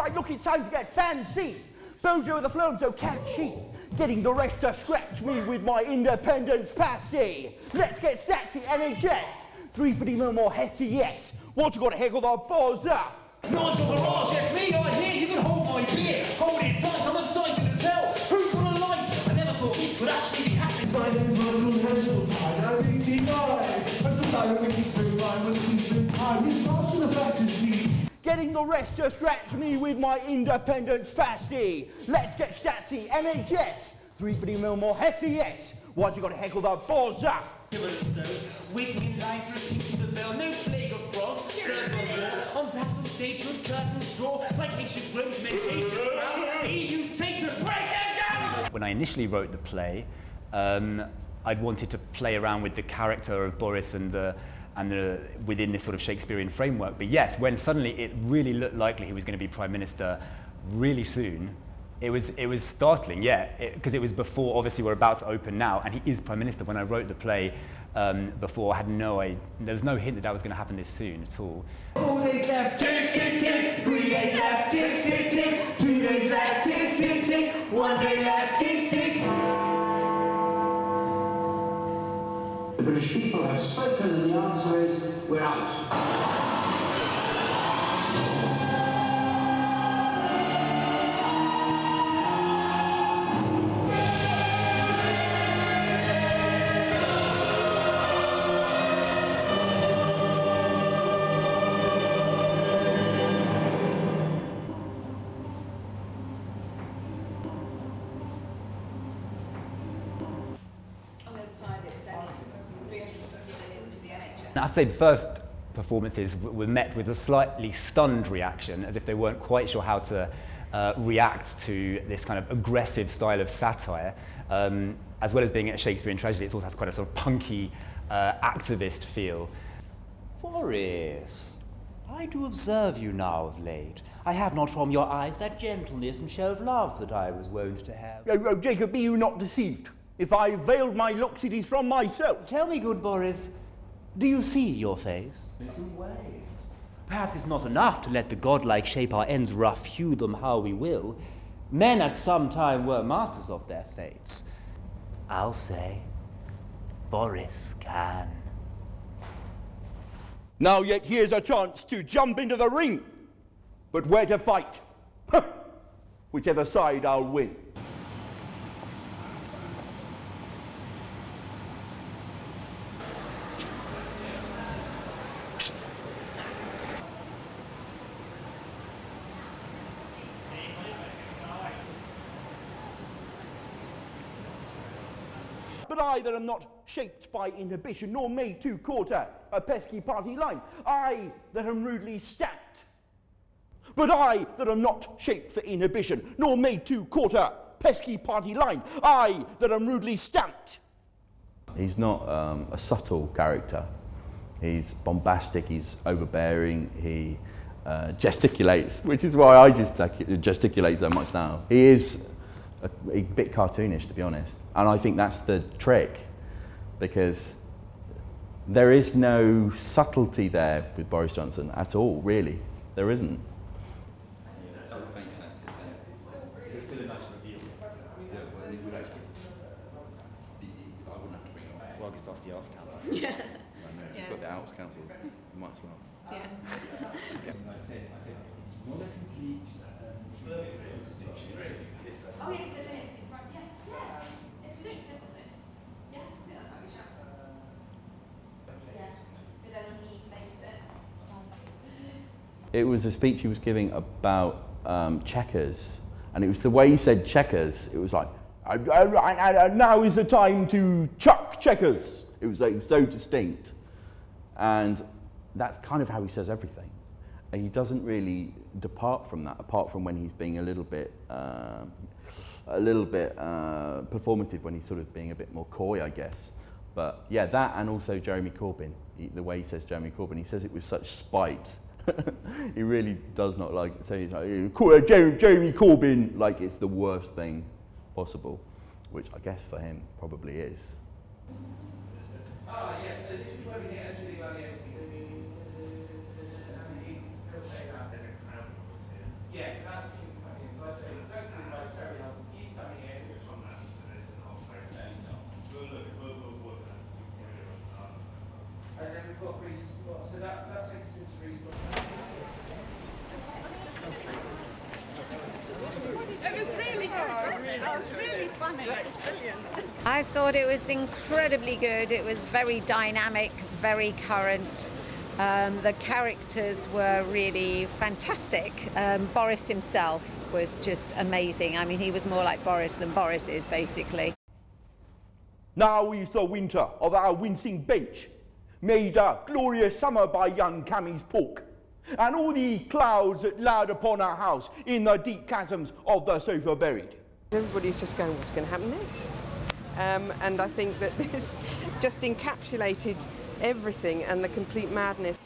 Right, look, it's time to get fancy. Bojo of the flow, so catchy. Getting the rest to scratch me with my independence passy. Let's get statsy, NHS. 350 mil more hefty, yes. What you got to heckle the buzzer? Nine for the Raj, yes, me, I'm here. You can hold my beer. Hold it tight, I'm excited as hell. Who's gonna like? I never thought this would actually be happening. Getting the rest to scratch me with my independence passy. Let's get statsy, NHS. 350 mil more hefty, yes. What you got to heckle the buzzer? Waiting in line for a pinch of the bell, no plague of frost. On pass on stage to a curtain's draw, like ancient Rome's meditation round. EU Satan, break them down! When I initially wrote the play, I'd wanted to play around with the character of Boris and within this sort of Shakespearean framework. But yes, when suddenly it really looked likely he was going to be Prime Minister really soon, it was startling, yeah, because it was before, obviously we're about to open now, and he is Prime Minister. When I wrote the play before, I had no idea, there was no hint that was going to happen this soon at all. 4 days left, tick, tick, tick. 3 days left, tick, tick, tick. 2 days left, tick, tick, tick. 1 day left, tick, tick. The British people have spoken, and the answer is, we're out. I'd say the first performances were met with a slightly stunned reaction, as if they weren't quite sure how to react to this kind of aggressive style of satire. As well as being a Shakespearean tragedy, it also has quite a sort of punky, activist feel. Boris, I do observe you now of late. I have not from your eyes that gentleness and show of love that I was wont to have. Oh, Jacob, be you not deceived. If I veiled my looks, it is from myself. Tell me, good Boris, do you see your face? Listen way. Perhaps it's not enough to let the godlike shape our ends rough hew them how we will. Men at some time were masters of their fates. I'll say, Boris can. Now yet here's a chance to jump into the ring. But where to fight? Whichever side I'll win. But I that am not shaped by inhibition, nor made to quarter a pesky party line, I that am rudely stamped. But I that am not shaped for inhibition, nor made to quarter pesky party line, I that am rudely stamped. He's not a subtle character. He's bombastic, he's overbearing, he gesticulates, which is why I just gesticulate so much now. He is a bit cartoonish, to be honest. And I think that's the trick, because there is no subtlety there with Boris Johnson at all, really. There isn't. That would make sense, because then it's still a nice reveal. Yeah, well, it would actually I wouldn't have to bring it up. Well, I guess that's the Arts Council. Yeah. You've got the Arts Council, you might as well. Yeah. I said, it's not a complete crucifixion. Oh yeah, so then it's in front. Yeah, yeah. If you don't sit on it, yeah, that's how we chat. Yeah. So then he placed it. It was a speech he was giving about checkers, and it was the way he said checkers. It was like, now is the time to chuck checkers. It was like so distinct, and that's kind of how he says everything. And he doesn't really depart from that, apart from when he's being a little bit performative, when he's sort of being a bit more coy, I guess. But yeah, that, and also Jeremy Corbyn, the way he says Jeremy Corbyn, he says it with such spite. He really does not like it. So he's like, Jeremy Corbyn, like it's the worst thing possible, which I guess for him probably is. Ah, yes, so this is where we get actually about the Yes, that's the companion. So I say, don't see my very helpful. He's coming in. And then we've got Greece. So that takes us into Greece. It was really good. It was really funny. It was brilliant. I thought it was incredibly good. It was very dynamic, very current. The characters were really fantastic. Boris himself was just amazing. I mean, he was more like Boris than Boris is, basically. Now is the winter of our wincing bench, made a glorious summer by young Cammy's pork, and all the clouds that loud upon our house in the deep chasms of the sofa buried. Everybody's just going, what's going to happen next? And I think that this just encapsulated everything and the complete madness.